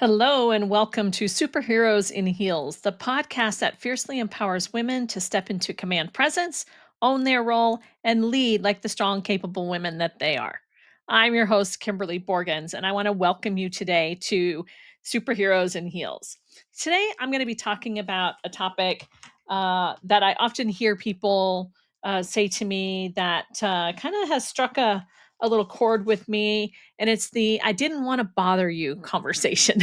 Hello, and welcome to Superheroes in Heels, the podcast that fiercely empowers women to step into command presence, own their role, and lead like the strong, capable women that they are. I'm your host, Kimberly Borgens, and I want to welcome you today to Superheroes in Heels. Today, I'm going to be talking about a topic that I often hear people say to me that kind of has struck a little chord with me, and it's the "I didn't want to bother you" conversation.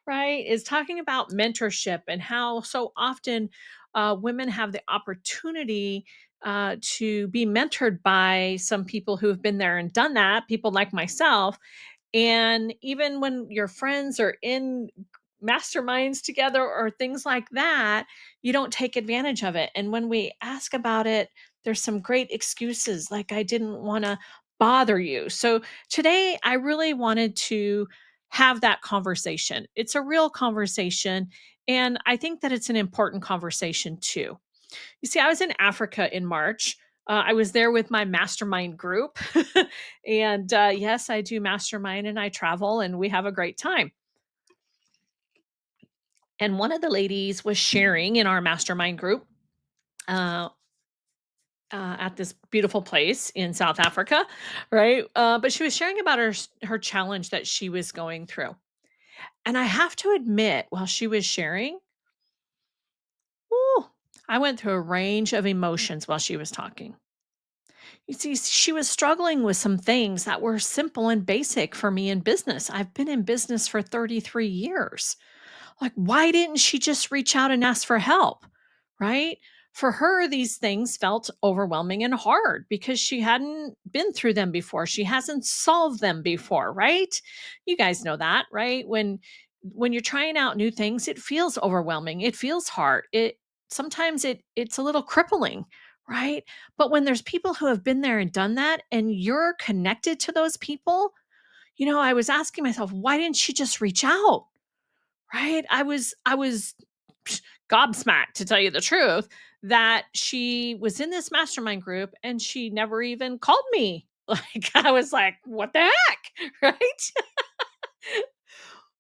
Right, is talking about mentorship and how so often women have the opportunity to be mentored by some people who have been there and done that, people like myself. And even when your friends are in masterminds together or things like that, you don't take advantage of it. And when we ask about it, there's some great excuses like, I didn't want to bother you. So today, I really wanted to have that conversation. It's a real conversation. And I think that it's an important conversation too. You see, I was in Africa in March. I was there with my mastermind group. And yes, I do mastermind and I travel and we have a great time. And one of the ladies was sharing in our mastermind group uh, at this beautiful place in South Africa, right? But she was sharing about her challenge that she was going through. And I have to admit, while she was sharing, whew, I went through a range of emotions while she was talking. You see, she was struggling with some things that were simple and basic for me in business. I've been in business for 33 years. Like, why didn't she just reach out and ask for help? Right? For her, these things felt overwhelming and hard because she hadn't been through them before. She hasn't solved them before, right? You guys know that, right? When you're trying out new things, it feels overwhelming. It feels hard. It's a little crippling, right? But when there's people who have been there and done that and you're connected to those people, I was asking myself, why didn't she just reach out? Right? I was gobsmacked, to tell you the truth, that she was in this mastermind group and she never even called me. Like, I was like, "What the heck?" Right?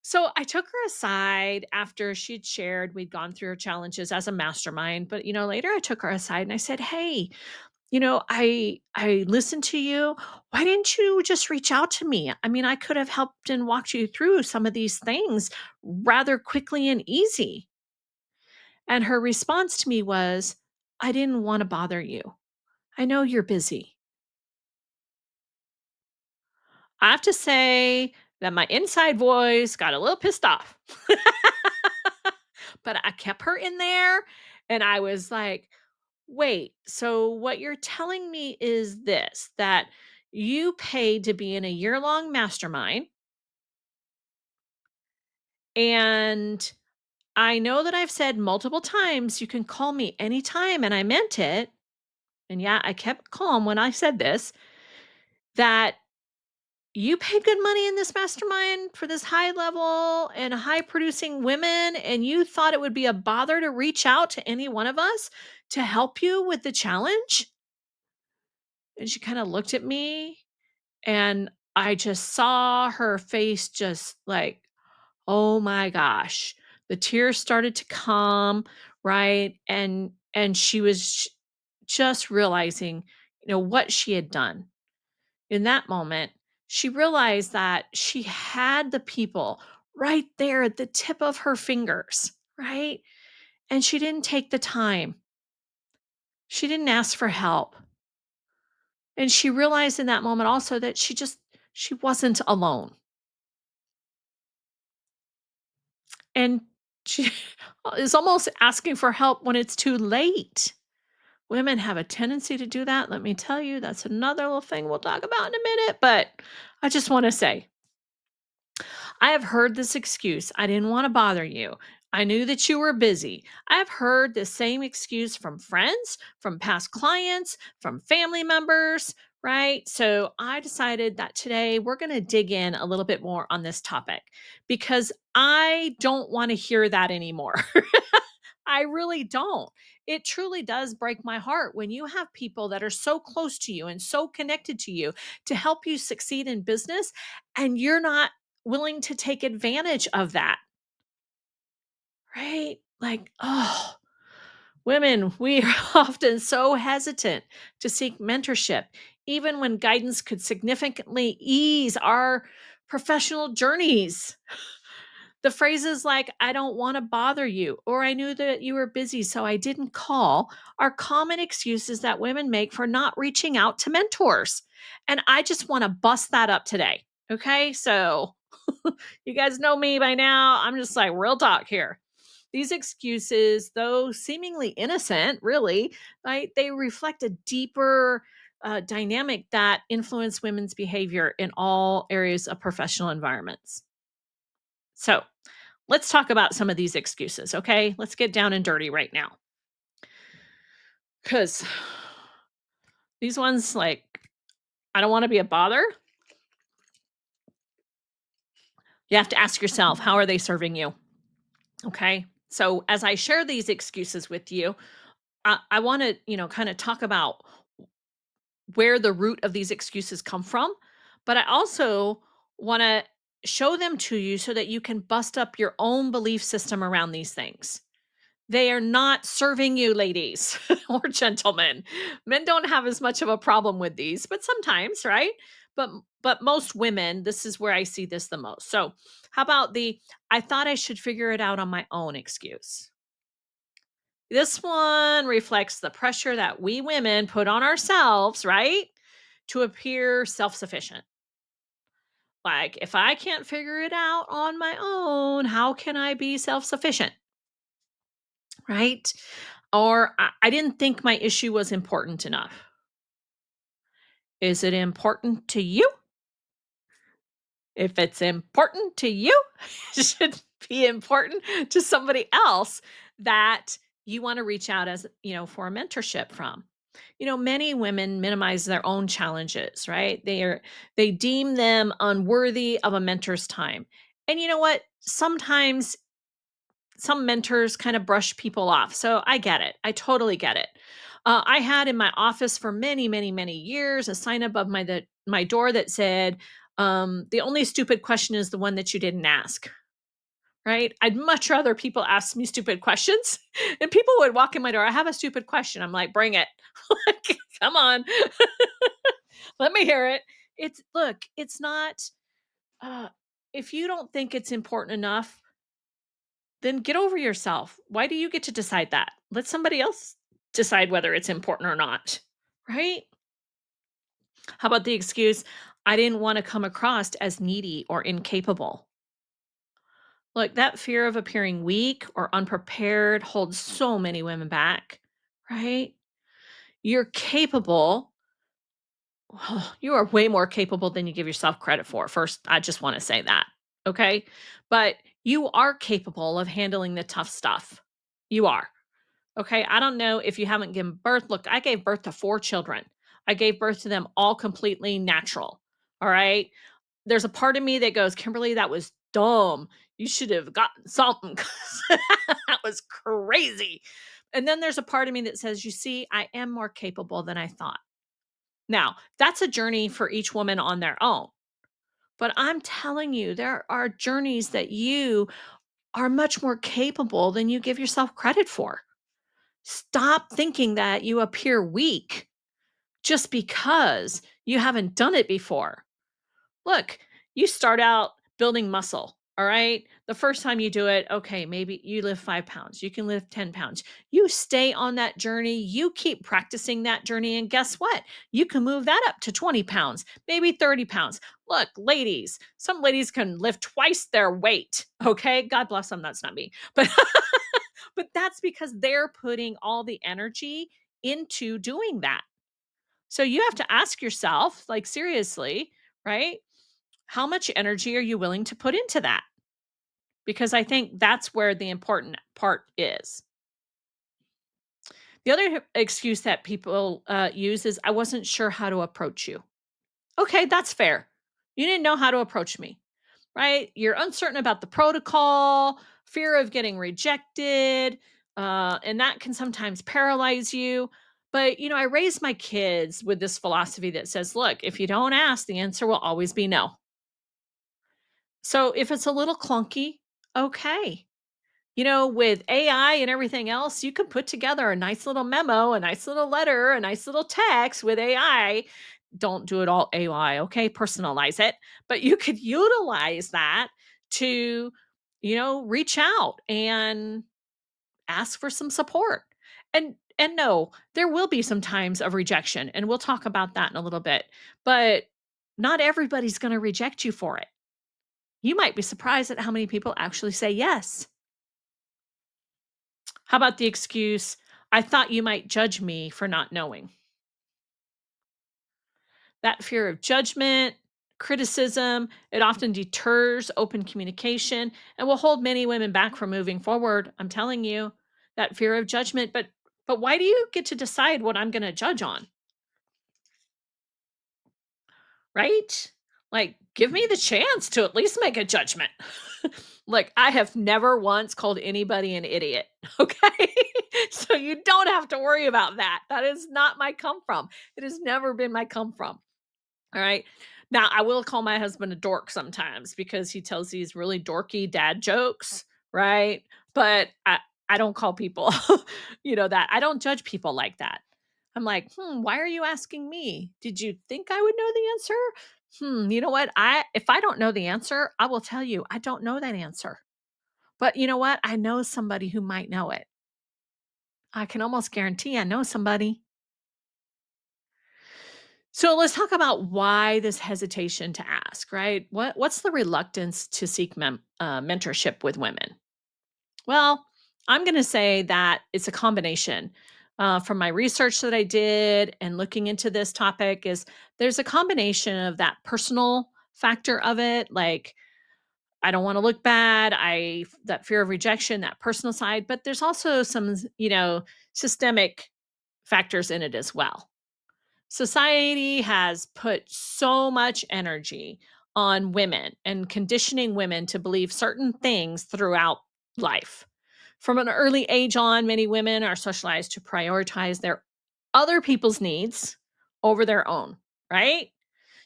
So, I took her aside after she'd shared we'd gone through her challenges as a mastermind, but, later I took her aside and I said, "Hey, I listened to you. Why didn't you just reach out to me? I mean, I could have helped and walked you through some of these things rather quickly and easy." And her response to me was, "I didn't want to bother you. I know you're busy." I have to say that my inside voice got a little pissed off. But I kept her in there and I was like, "Wait, so what you're telling me is this, that you paid to be in a year-long mastermind, and I know that I've said multiple times you can call me anytime, and I meant it, and yeah, I kept calm when I said this, that you paid good money in this mastermind for this high level and high producing women, and you thought it would be a bother to reach out to any one of us to help you with the challenge?" And she kind of looked at me, and I just saw her face just like, oh my gosh. The tears started to come, right? And she was just realizing, what she had done. In that moment, she realized that she had the people right there at the tip of her fingers, right? And she didn't take the time. She didn't ask for help. And she realized in that moment also that she wasn't alone. And she is almost asking for help when it's too late. Women have a tendency to do that. Let me tell you, that's another little thing we'll talk about in a minute. But I just want to say, I have heard this excuse. I didn't want to bother you. I knew that you were busy. I've heard the same excuse from friends, from past clients, from family members, right? So I decided that today we're going to dig in a little bit more on this topic because I don't want to hear that anymore. I really don't. It truly does break my heart when you have people that are so close to you and so connected to you to help you succeed in business, and you're not willing to take advantage of that, right? Like, oh, women, we are often so hesitant to seek mentorship, even when guidance could significantly ease our professional journeys. The phrases like, I don't want to bother you, or I knew that you were busy, so I didn't call, are common excuses that women make for not reaching out to mentors. And I just want to bust that up today. Okay. So you guys know me by now. I'm just like, real talk here. These excuses, though seemingly innocent, really, right, they reflect a deeper dynamic that influence women's behavior in all areas of professional environments. So, let's talk about some of these excuses, okay? Let's get down and dirty right now. Because these ones, like, I don't want to be a bother. You have to ask yourself, how are they serving you? Okay. So, as I share these excuses with you, I want to, kind of talk about where the root of these excuses come from. But I also want to show them to you so that you can bust up your own belief system around these things. They are not serving you, ladies or gentlemen. Men don't have as much of a problem with these, but sometimes, right? But most women, this is where I see this the most. So, how about the I thought I should figure it out on my own excuse? This one reflects the pressure that we women put on ourselves, right? To appear self-sufficient. Like, if I can't figure it out on my own, how can I be self-sufficient? Right? Or I didn't think my issue was important enough. Is it important to you? If it's important to you, it should be important to somebody else that you want to reach out as, for a mentorship from. Many women minimize their own challenges, right? They deem them unworthy of a mentor's time. And you know what? Sometimes some mentors kind of brush people off. So I get it. I totally get it. I had in my office for many, many, many years a sign above my door that said, "The only stupid question is the one that you didn't ask." Right? I'd much rather people ask me stupid questions, and people would walk in my door. I have a stupid question. I'm like, bring it. Like, come on, let me hear it. It's not. Uh, if you don't think it's important enough, then get over yourself. Why do you get to decide that? Let somebody else decide whether it's important or not, right? How about the excuse, I didn't want to come across as needy or incapable? Look, that fear of appearing weak or unprepared holds so many women back, right? You're capable. You are way more capable than you give yourself credit for. First, I just want to say that. Okay. But you are capable of handling the tough stuff. You are. Okay, I don't know if you haven't given birth. Look, I gave birth to 4 children. I gave birth to them all completely natural. All right. There's a part of me that goes, Kimberly, that was dumb. You should have gotten something 'cause that was crazy. And then there's a part of me that says, you see, I am more capable than I thought. Now, that's a journey for each woman on their own. But I'm telling you, there are journeys that you are much more capable than you give yourself credit for. Stop thinking that you appear weak just because you haven't done it before. Look, you start out building muscle, all right? The first time you do it, okay, maybe you lift 5 pounds, you can lift 10 pounds. You stay on that journey, you keep practicing that journey, and guess what? You can move that up to 20 pounds, maybe 30 pounds. Look, ladies, some ladies can lift twice their weight, okay? God bless them, that's not me. But but that's because they're putting all the energy into doing that. So you have to ask yourself, like, seriously, right? How much energy are you willing to put into that? Because I think that's where the important part is. The other excuse that people use is, I wasn't sure how to approach you. Okay, that's fair. You didn't know how to approach me, right? You're uncertain about the protocol, fear of getting rejected, and that can sometimes paralyze you. But, I raised my kids with this philosophy that says, look, if you don't ask, the answer will always be no. So if it's a little clunky, okay. With AI and everything else, you could put together a nice little memo, a nice little letter, a nice little text with AI. Don't do it all AI, okay? Personalize it. But you could utilize that to, reach out and ask for some support. And no, there will be some times of rejection, and we'll talk about that in a little bit. But not everybody's going to reject you for it. You might be surprised at how many people actually say yes. How about the excuse, "I thought you might judge me for not knowing." That fear of judgment, criticism, it often deters open communication and will hold many women back from moving forward. I'm telling you, that fear of judgment, but why do you get to decide what I'm going to judge on, right? Like, give me the chance to at least make a judgment. Like, I have never once called anybody an idiot, okay? So you don't have to worry about that. That is not my come from. It has never been my come from. All right. Now, I will call my husband a dork sometimes because he tells these really dorky dad jokes, right? But I don't call people, that. I don't judge people like that. I'm like, why are you asking me? Did you think I would know the answer? You know what? If I don't know the answer, I will tell you I don't know that answer. But you know what? I know somebody who might know it. I can almost guarantee I know somebody. So let's talk about why this hesitation to ask, right? What's the reluctance to seek mentorship with women? Well, I'm going to say that it's a combination. From my research that I did and looking into this topic, is there's a combination of that personal factor of it, like I don't want to look bad, that fear of rejection, that personal side, but there's also some, systemic factors in it as well. Society has put so much energy on women and conditioning women to believe certain things throughout life. From an early age on, many women are socialized to prioritize their other people's needs over their own, right?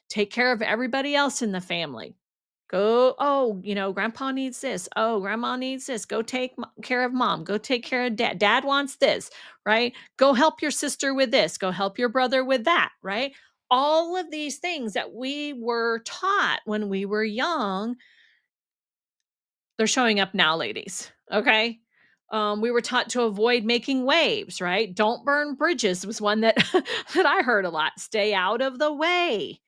Take care of everybody else in the family. Oh, grandpa needs this. Oh, grandma needs this. Go take care of mom. Go take care of dad. Dad wants this, right? Go help your sister with this. Go help your brother with that, right? All of these things that we were taught when we were young, they're showing up now, ladies. Okay. We were taught to avoid making waves, right? Don't burn bridges was one that that I heard a lot. Stay out of the way,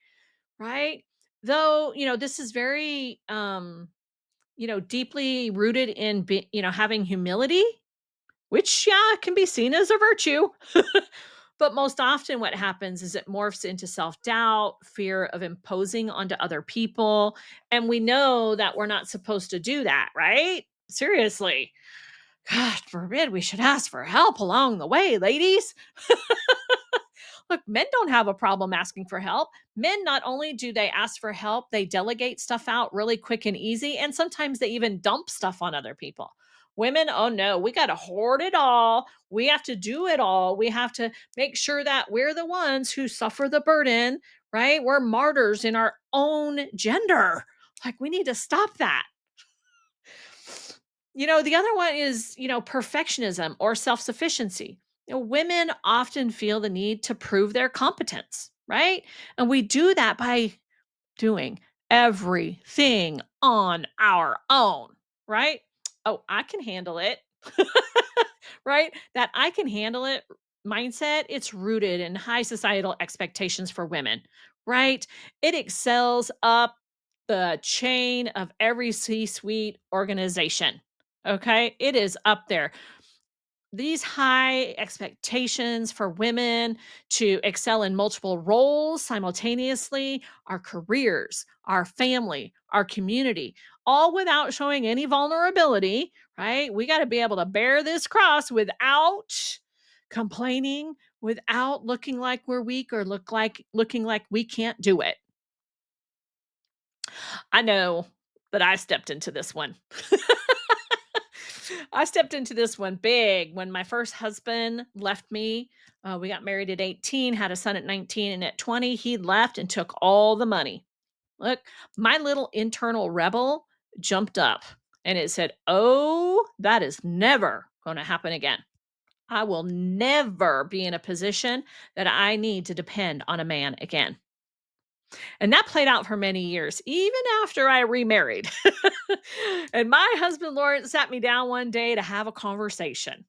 right? Though, this is very deeply rooted in having humility, which yeah, can be seen as a virtue. But most often what happens is it morphs into self-doubt, fear of imposing onto other people, and we know that we're not supposed to do that, right? Seriously. God forbid we should ask for help along the way, ladies. Look, men don't have a problem asking for help. Men, not only do they ask for help, they delegate stuff out really quick and easy. And sometimes they even dump stuff on other people. Women, oh no, we got to hoard it all. We have to do it all. We have to make sure that we're the ones who suffer the burden, right? We're martyrs in our own gender. Like, we need to stop that. The other one is, perfectionism or self sufficiency. Women often feel the need to prove their competence, right? And we do that by doing everything on our own, right? Oh, I can handle it, right? That I can handle it mindset, it's rooted in high societal expectations for women, right? It excels up the chain of every C-suite organization. Okay? It is up there. These high expectations for women to excel in multiple roles simultaneously, our careers, our family, our community, all without showing any vulnerability, right? We got to be able to bear this cross without complaining, without looking like we're weak or looking like we can't do it. I know that I stepped into this one. I stepped into this one big when my first husband left me. We got married at 18, had a son at 19, and at 20, he left and took all the money. Look, my little internal rebel jumped up and it said, "Oh, that is never going to happen again. I will never be in a position that I need to depend on a man again." And that played out for many years, even after I remarried. And my husband Lawrence sat me down one day to have a conversation.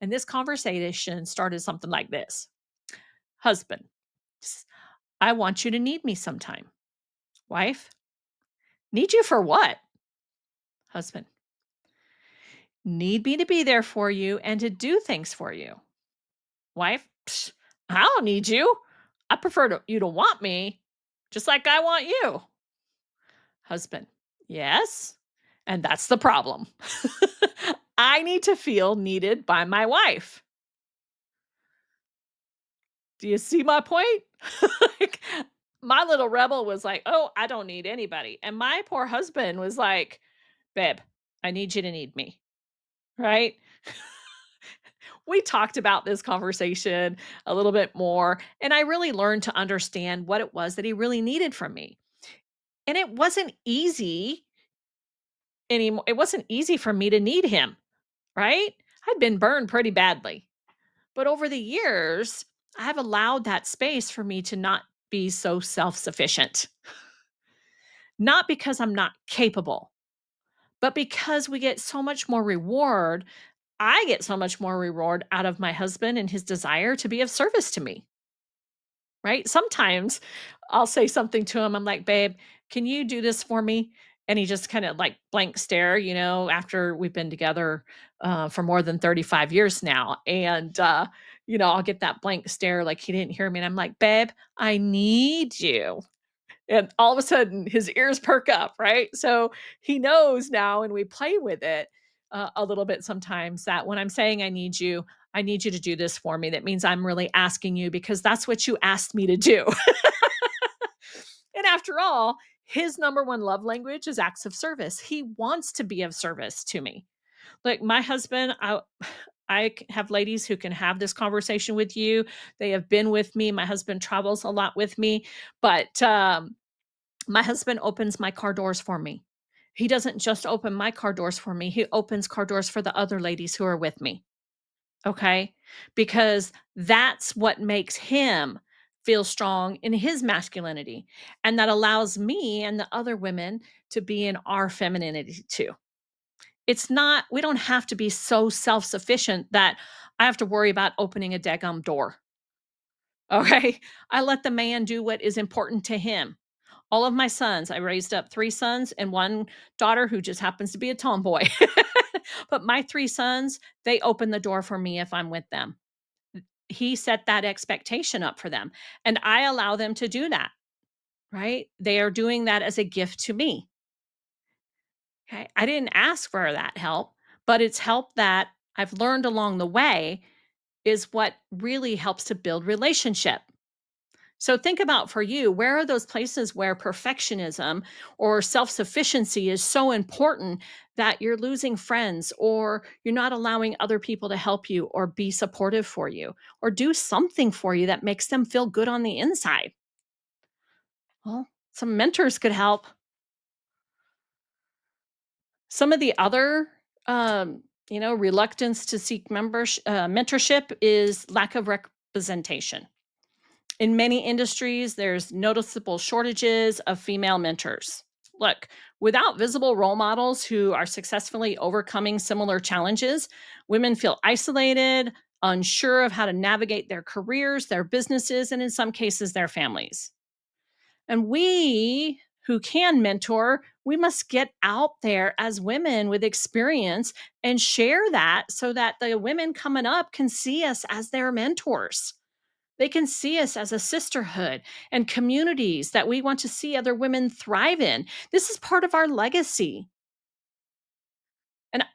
And this conversation started something like this: Husband, I want you to need me sometime. Wife, need you for what? Husband, need me to be there for you and to do things for you. Wife, "Psh, I don't need you. I prefer you to want me, just like I want you." Husband, yes. And that's the problem. I need to feel needed by my wife. Do you see my point? Like, my little rebel was like, "Oh, I don't need anybody." And my poor husband was like, "Babe, I need you to need me." Right? We talked about this conversation a little bit more, and I really learned to understand what it was that he really needed from me. And it wasn't easy anymore. It wasn't easy for me to need him, right? I'd been burned pretty badly. But over the years, I've allowed that space for me to not be so self sufficient, not because I'm not capable, but because we get so much more reward. I get so much more reward out of my husband and his desire to be of service to me. Right? Sometimes I'll say something to him. I'm like, "Babe, can you do this for me?" And he just kind of like blank stare, after we've been together for more than 35 years now. And, I'll get that blank stare like he didn't hear me. And I'm like, "Babe, I need you." And all of a sudden his ears perk up, right? So he knows now, and we play with it a little bit sometimes, that when I'm saying I need you to do this for me. That means I'm really asking you because that's what you asked me to do. And after all, his number one love language is acts of service. He wants to be of service to me. Like my husband, have ladies who can have this conversation with you. They have been with me. My husband travels a lot with me, but my husband opens my car doors for me. He doesn't just open my car doors for me, he opens car doors for the other ladies who are with me, okay? Because that's what makes him feel strong in his masculinity, and that allows me and the other women to be in our femininity too. It's not We don't have to be so self-sufficient that I have to worry about opening a daggum door, okay? I let the man do what is important to him. All of my sons, I raised up 3 sons and 1 daughter who just happens to be a tomboy. But my 3 sons, they open the door for me if I'm with them. He set that expectation up for them, and I allow them to do that, right? They are doing that as a gift to me, okay? I didn't ask for that help, but it's help that I've learned along the way is what really helps to build relationship. So think about, for you, where are those places where perfectionism or self sufficiency is so important that you're losing friends, or you're not allowing other people to help you or be supportive for you or do something for you that makes them feel good on the inside? Well, some mentors could help. Some of the other, reluctance to seek mentorship is lack of representation. In many industries, there's noticeable shortages of female mentors. Look, without visible role models who are successfully overcoming similar challenges, women feel isolated, unsure of how to navigate their careers, their businesses, and in some cases, their families. And we who can mentor, we must get out there as women with experience and share that so that the women coming up can see us as their mentors. They can see us as a sisterhood and communities that we want to see other women thrive in. This is part of our legacy.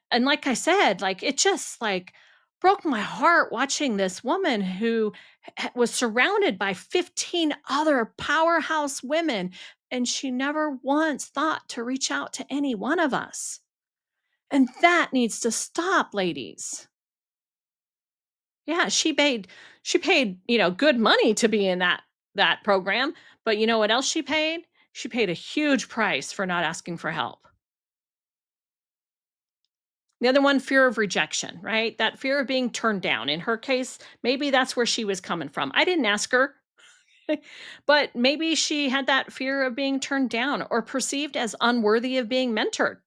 And like I said, like it just like broke my heart watching this woman who was surrounded by 15 other powerhouse women, and she never once thought to reach out to any one of us. And that needs to stop, ladies. Yeah, she paid, good money to be in that program, but you know what else she paid? She paid a huge price for not asking for help. The other one, fear of rejection, right? That fear of being turned down. In her case, maybe that's where she was coming from. I didn't ask her, but maybe she had that fear of being turned down or perceived as unworthy of being mentored.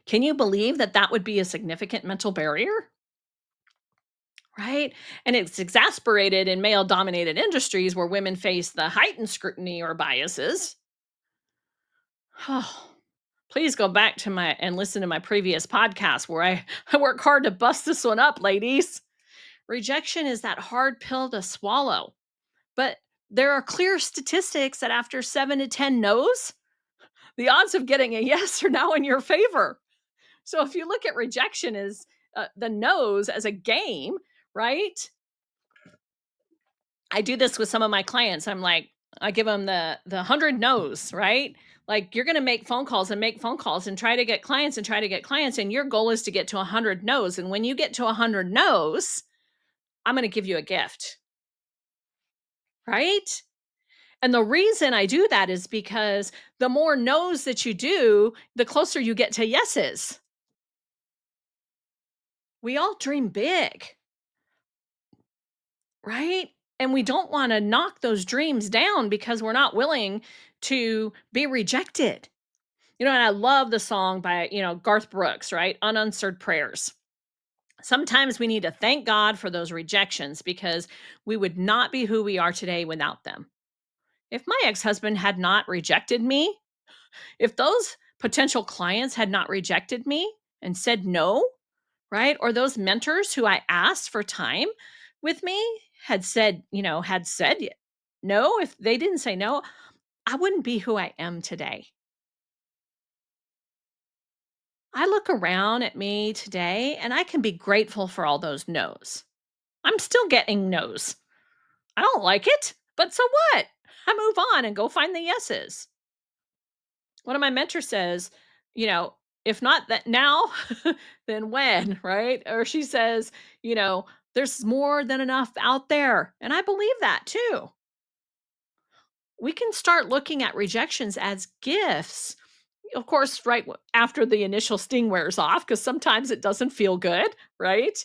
Can you believe that that would be a significant mental barrier? Right? And it's exasperated in male dominated industries where women face the heightened scrutiny or biases. Oh, please go back to my and listen to my previous podcast where I work hard to bust this one up, ladies. Rejection is that hard pill to swallow. But there are clear statistics that after 7 to 10 no's, the odds of getting a yes are now in your favor. So if you look at rejection as the no's as a game, right? I do this with some of my clients. I'm like, I give them the 100 no's, right? Like you're going to make phone calls and try to get clients and try to get clients and your goal is to get to 100 no's, and when you get to 100 no's, I'm going to give you a gift, right? And the reason I do that is because the more no's that you do, the closer you get to yeses. We all dream big, right? And we don't want to knock those dreams down because we're not willing to be rejected. And I love the song by, Garth Brooks, right? Unanswered Prayers. Sometimes we need to thank God for those rejections because we would not be who we are today without them. If my ex husband had not rejected me, if those potential clients had not rejected me and said no, right? Or those mentors who I asked for time with me had said no, if they didn't say no, I wouldn't be who I am today. I look around at me today and I can be grateful for all those no's. I'm still getting no's. I don't like it, but so what? I move on and go find the yeses. One of my mentors says, you know, if not that now, then when, right? Or she says, you know, there's more than enough out there. And I believe that too. We can start looking at rejections as gifts. Of course, right after the initial sting wears off, because sometimes it doesn't feel good, right?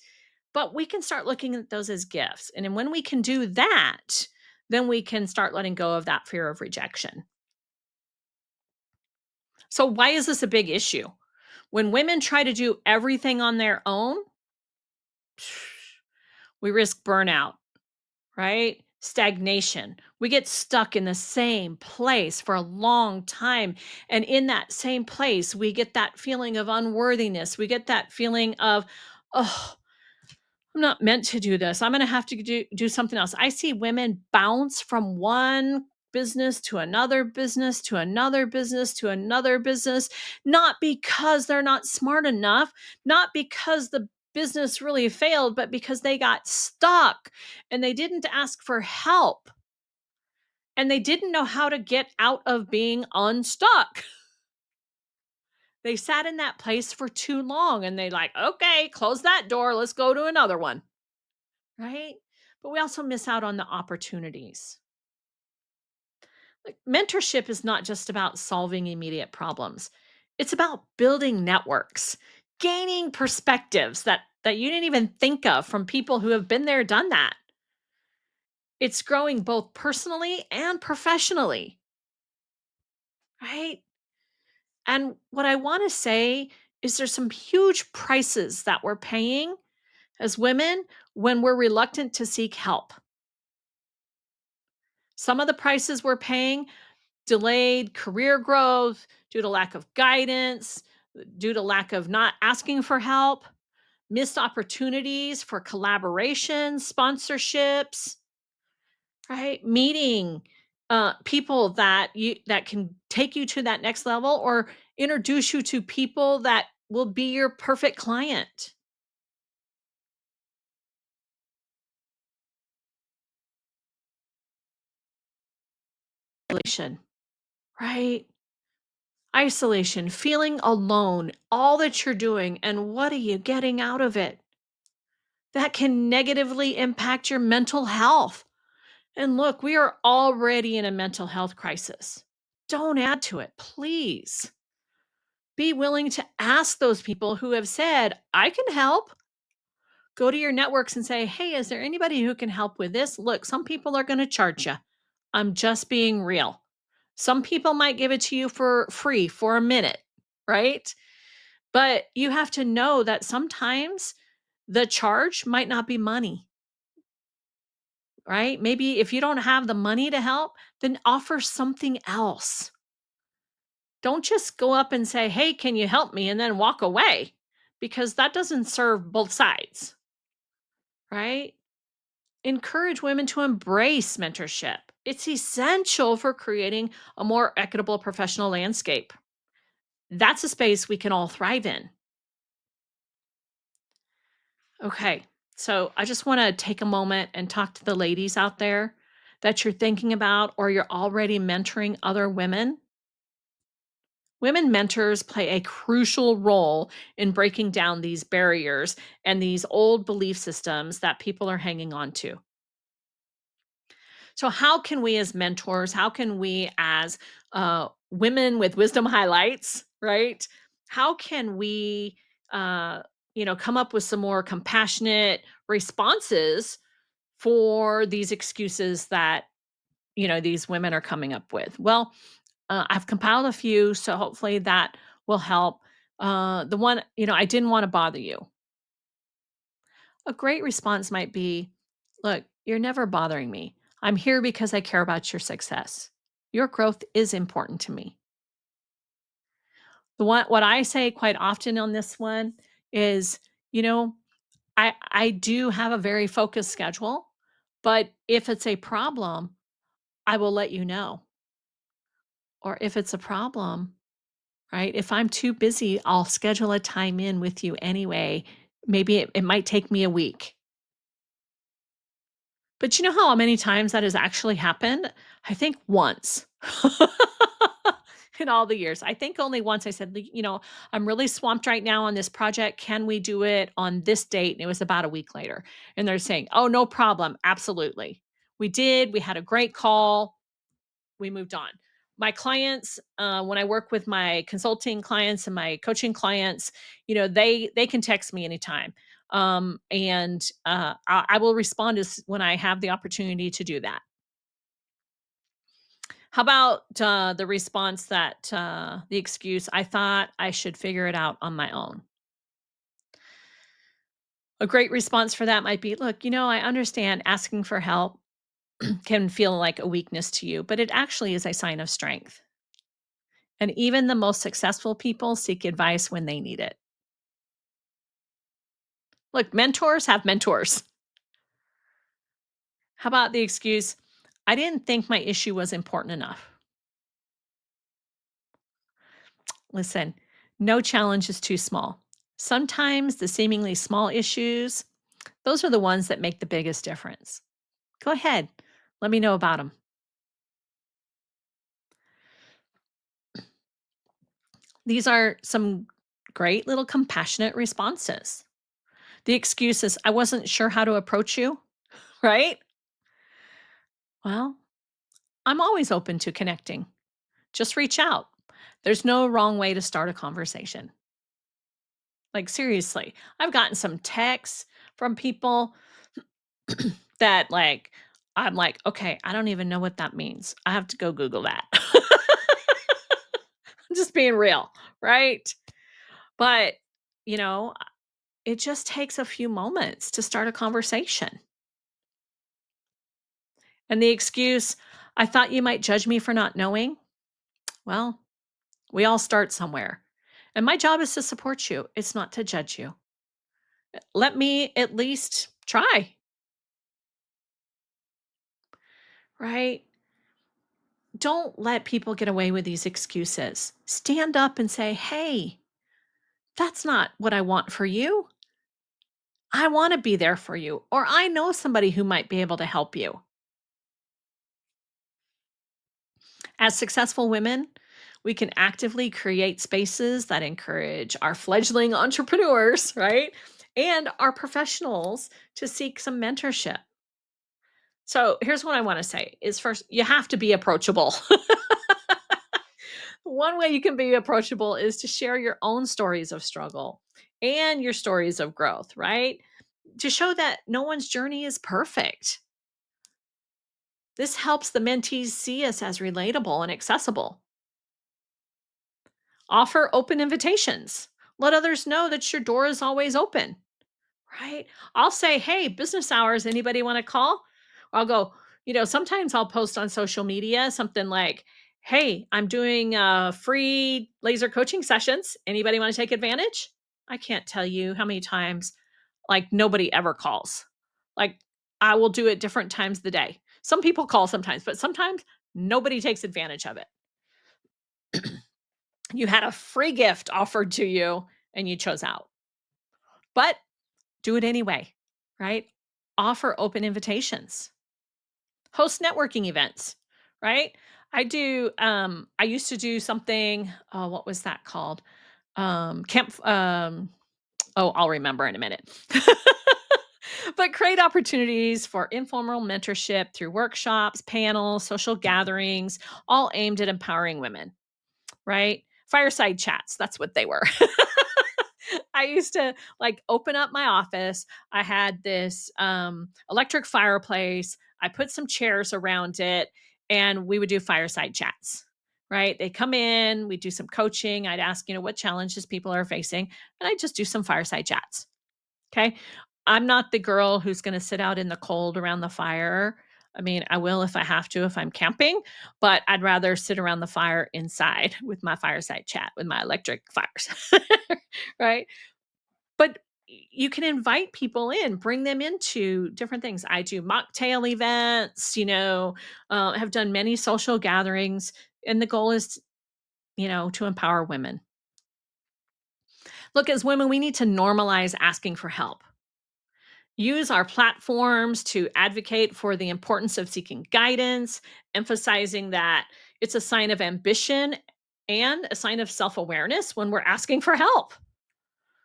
But we can start looking at those as gifts. And then when we can do that, then we can start letting go of that fear of rejection. So, why is this a big issue? When women try to do everything on their own, we risk burnout, right? Stagnation. We get stuck in the same place for a long time. And in that same place, we get that feeling of unworthiness. We get that feeling of, oh, I'm not meant to do this. I'm going to have to do something else. I see women bounce from one business to another business to another business to another business, not because they're not smart enough, not because the business really failed, but because they got stuck and they didn't ask for help and they didn't know how to get out of being unstuck. They sat in that place for too long and they like, okay, close that door. Let's go to another one. Right? But we also miss out on the opportunities. Like mentorship is not just about solving immediate problems. It's about building networks, gaining perspectives that you didn't even think of from people who have been there, done that. It's growing both personally and professionally, right? And what I want to say is there's some huge prices that we're paying as women when we're reluctant to seek help. Some of the prices we're paying: delayed career growth due to lack of guidance, due to lack of not asking for help, missed opportunities for collaboration, sponsorships, right? Meeting people that can take you to that next level or introduce you to people that will be your perfect client. Isolation, right? Isolation, feeling alone, all that you're doing, and what are you getting out of it? That can negatively impact your mental health. And look, we are already in a mental health crisis. Don't add to it, please. Be willing to ask those people who have said, I can help. Go to your networks and say, hey, is there anybody who can help with this? Look, some people are going to charge you. I'm just being real. Some people might give it to you for free for a minute, right? But you have to know that sometimes the charge might not be money, right? Maybe if you don't have the money to help, then offer something else. Don't just go up and say, "Hey, can you help me?" and then walk away because that doesn't serve both sides, right? Encourage women to embrace mentorship. It's essential for creating a more equitable professional landscape. That's a space we can all thrive in. Okay. So I just want to take a moment and talk to the ladies out there that you're thinking about or you're already mentoring other women. Women mentors play a crucial role in breaking down these barriers and these old belief systems that people are hanging on to. So, how can we as mentors, how can we as women with wisdom highlights, right? How can we, uh, come up with some more compassionate responses for these excuses that these women are coming up with? Well, I've compiled a few, so hopefully that will help. The one, I didn't want to bother you. A great response might be, look, you're never bothering me. I'm here because I care about your success. Your growth is important to me. What I say quite often on this one is, you know, I do have a very focused schedule, but if it's a problem, I will let you know. Or if it's a problem, right? If I'm too busy, I'll schedule a time in with you anyway. Maybe it might take me a week. But you know how many times that has actually happened? I think once. In all the years. I think only once I said, I'm really swamped right now on this project. Can we do it on this date?" And it was about a week later. And they're saying, "Oh, no problem. Absolutely." We did. We had a great call. We moved on. My clients, when I work with my consulting clients and my coaching clients, they can text me anytime, and I will respond as when I have the opportunity to do that. How about the response that the excuse? I thought I should figure it out on my own. A great response for that might be, look, I understand asking for help can feel like a weakness to you, but it actually is a sign of strength. And even the most successful people seek advice when they need it. Look, mentors have mentors. How about the excuse, I didn't think my issue was important enough? Listen, no challenge is too small. Sometimes the seemingly small issues, those are the ones that make the biggest difference. Go ahead. Let me know about them. These are some great little compassionate responses. The excuse is, I wasn't sure how to approach you, right? Well, I'm always open to connecting. Just reach out. There's no wrong way to start a conversation. Like, seriously, I've gotten some texts from people that, I'm like, okay, I don't even know what that means. I have to go Google that. I'm just being real, right? But, you know, it just takes a few moments to start a conversation. And the excuse, I thought you might judge me for not knowing. Well, we all start somewhere. And my job is to support you, it's not to judge you. Let me at least try, right? Don't let people get away with these excuses. Stand up and say, hey, that's not what I want for you. I want to be there for you, or I know somebody who might be able to help you. As successful women, we can actively create spaces that encourage our fledgling entrepreneurs, right? And our professionals to seek some mentorship. So here's what I want to say is first, you have to be approachable. One way you can be approachable is to share your own stories of struggle and your stories of growth, right? To show that no one's journey is perfect. This helps the mentees see us as relatable and accessible. Offer open invitations. Let others know that your door is always open, right? I'll say, hey, business hours, anybody want to call? I'll go, sometimes I'll post on social media something like, hey, I'm doing free laser coaching sessions. Anybody want to take advantage? I can't tell you how many times, like, nobody ever calls. Like, I will do it different times of the day. Some people call sometimes, but sometimes nobody takes advantage of it. You had a free gift offered to you and you chose out. But do it anyway, right? Offer open invitations. Host networking events, right? I used to do something, oh, what was that called? Camp oh, I'll remember in a minute. But create opportunities for informal mentorship through workshops, panels, social gatherings, all aimed at empowering women, right? Fireside chats, that's what they were. I used to, like, open up my office. I had this electric fireplace. I put some chairs around it and we would do fireside chats. Right? They come in, we do some coaching. I'd ask, what challenges people are facing, and I just do some fireside chats. Okay. I'm not the girl who's going to sit out in the cold around the fire. I mean, I will if I have to, if I'm camping, but I'd rather sit around the fire inside with my fireside chat with my electric fires. Right. But you can invite people in, bring them into different things. I do mocktail events, have done many social gatherings. And the goal is, to empower women. Look, as women, we need to normalize asking for help. Use our platforms to advocate for the importance of seeking guidance, emphasizing that it's a sign of ambition and a sign of self awareness when we're asking for help.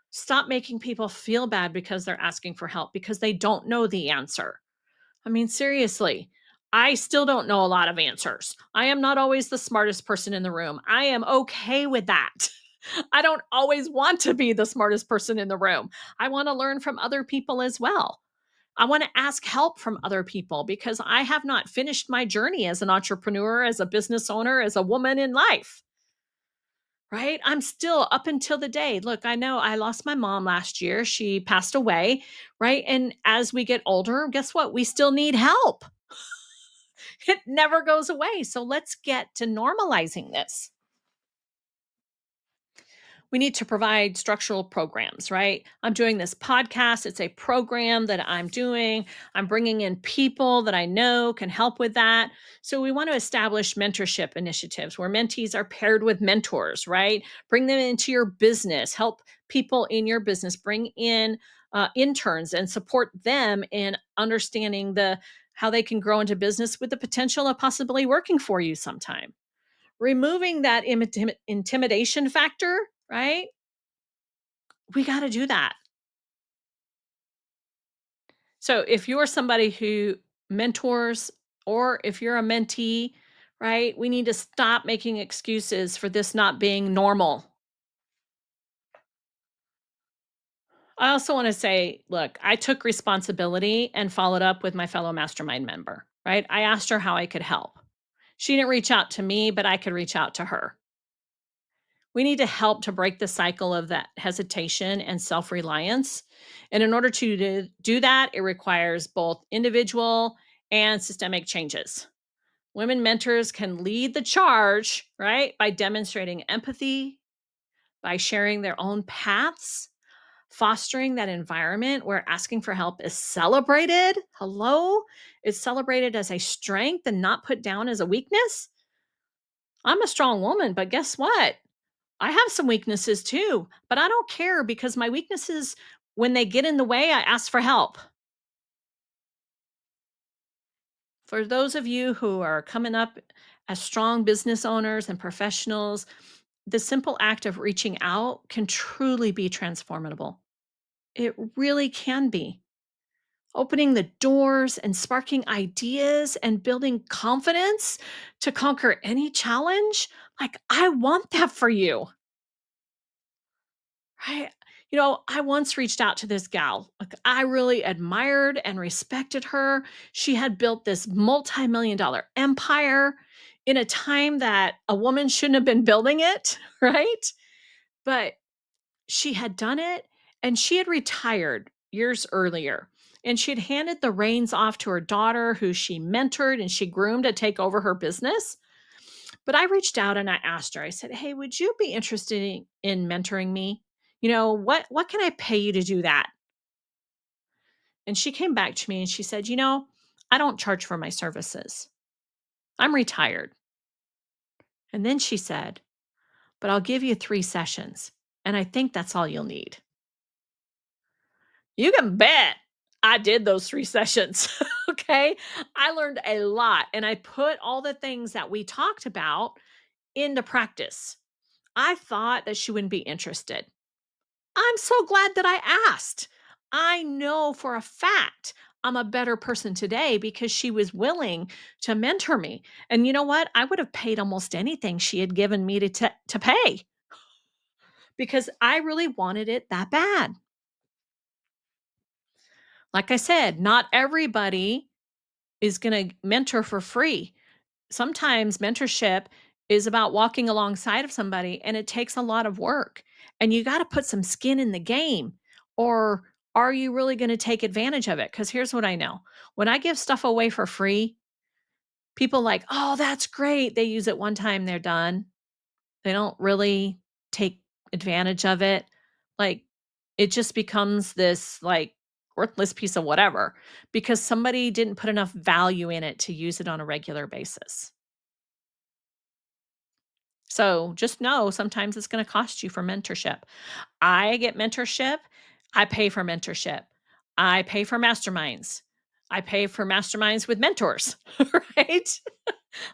Stop making people feel bad because they're asking for help because they don't know the answer. I mean, seriously, I still don't know a lot of answers. I am not always the smartest person in the room. I am okay with that. I don't always want to be the smartest person in the room. I want to learn from other people as well. I want to ask help from other people because I have not finished my journey as an entrepreneur, as a business owner, as a woman in life. Right? I'm still up until the day. Look, I know I lost my mom last year. She passed away, right? And as we get older, guess what? We still need help. It never goes away. So let's get to normalizing this. We need to provide structural programs, right? I'm doing this podcast. It's a program that I'm doing. I'm bringing in people that I know can help with that. So we want to establish mentorship initiatives where mentees are paired with mentors, right? Bring them into your business, help people in your business, bring in interns and support them in understanding the how they can grow into business with the potential of possibly working for you sometime. Removing that intimidation factor, right? We gotta do that. So if you're somebody who mentors or if you're a mentee, right, we need to stop making excuses for this not being normal. I also want to say, look, I took responsibility and followed up with my fellow mastermind member, right? I asked her how I could help. She didn't reach out to me, but I could reach out to her. We need to help to break the cycle of that hesitation and self reliance. And in order to do that, it requires both individual and systemic changes. Women mentors can lead the charge, right? By demonstrating empathy, by sharing their own paths, fostering that environment where asking for help is celebrated. Hello? It's celebrated as a strength and not put down as a weakness. I'm a strong woman, but guess what? I have some weaknesses too, but I don't care because my weaknesses, when they get in the way, I ask for help. For those of you who are coming up as strong business owners and professionals, the simple act of reaching out can truly be transformable. It really can be. opening the doors and sparking ideas and building confidence to conquer any challenge. Like, I want that for you. Right? I once reached out to this gal. Like, I really admired and respected her. She had built this multi-million dollar empire in a time that a woman shouldn't have been building it, right? But she had done it, and she had retired years earlier. And she had handed the reins off to her daughter, who she mentored and she groomed to take over her business. But I reached out and I asked her, I said, "Hey, would you be interested in mentoring me? What can I pay you to do that?" And she came back to me and she said, "I don't charge for my services. I'm retired." And then she said, "But I'll give you 3 sessions. And I think that's all you'll need." You can bet I did those 3 sessions. Okay. I learned a lot and I put all the things that we talked about into practice. I thought that she wouldn't be interested. I'm so glad that I asked. I know for a fact I'm a better person today because she was willing to mentor me. And you know what? I would have paid almost anything she had given me to pay because I really wanted it that bad. Like I said, not everybody is going to mentor for free. Sometimes mentorship is about walking alongside of somebody and it takes a lot of work and you got to put some skin in the game, or are you really going to take advantage of it? Because here's what I know: when I give stuff away for free, people like, "Oh, that's great." They use it one time, they're done. They don't really take advantage of it. Like, it just becomes this like worthless piece of whatever because somebody didn't put enough value in it to use it on a regular basis. So just know sometimes it's going to cost you for mentorship. I get mentorship. I pay for mentorship. I pay for masterminds. I pay for masterminds with mentors, right?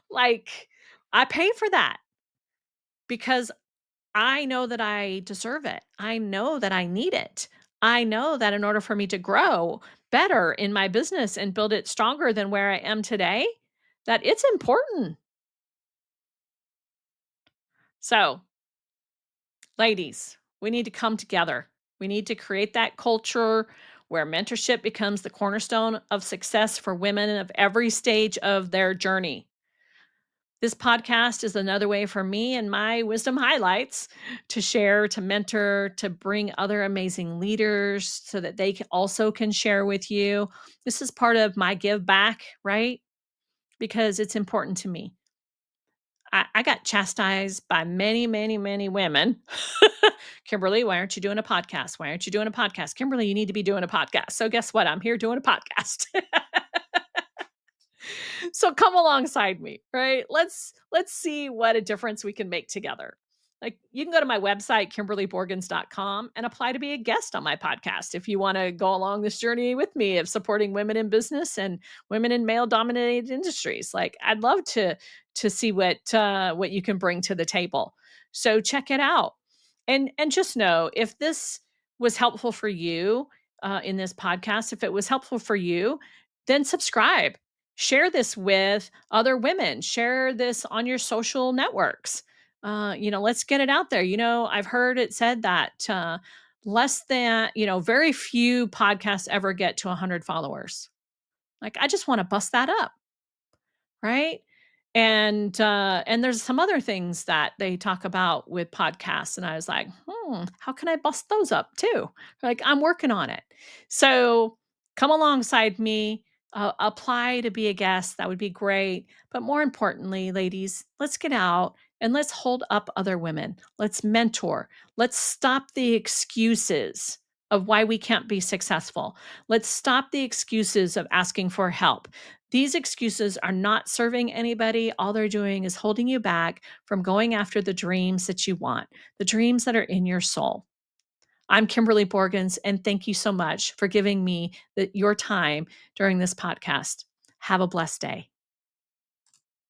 Like, I pay for that because I know that I deserve it. I know that I need it. I know that in order for me to grow better in my business and build it stronger than where I am today, that it's important. So, ladies, we need to come together. We need to create that culture where mentorship becomes the cornerstone of success for women of every stage of their journey. This podcast is another way for me and my wisdom highlights to share, to mentor, to bring other amazing leaders so that they also can share with you. This is part of my give back, right? Because it's important to me. I got chastised by many, many, many women. Kimberly, why aren't you doing a podcast? Why aren't you doing a podcast? Kimberly, you need to be doing a podcast. So guess what? I'm here doing a podcast. So come alongside me, right? Let's see what a difference we can make together. Like, you can go to my website kimberlyborgens.com and apply to be a guest on my podcast if you want to go along this journey with me of supporting women in business and women in male dominated industries. Like, I'd love to see what you can bring to the table. So check it out. And just know, if this was helpful for you in this podcast, if it was helpful for you, then subscribe. Share this with other women. Share this on your social networks. Let's get it out there. I've heard it said that less than, very few podcasts ever get to 100 followers. Like, I just want to bust that up. Right? And there's some other things that they talk about with podcasts, and I was like, how can I bust those up too? Like, I'm working on it. So come alongside me, apply to be a guest. That would be great. But more importantly, ladies, let's get out and let's hold up other women. Let's mentor. Let's stop the excuses of why we can't be successful. Let's stop the excuses of asking for help. These excuses are not serving anybody. All they're doing is holding you back from going after the dreams that you want, the dreams that are in your soul. I'm Kimberly Borgens, and thank you so much for giving me your time during this podcast. Have a blessed day.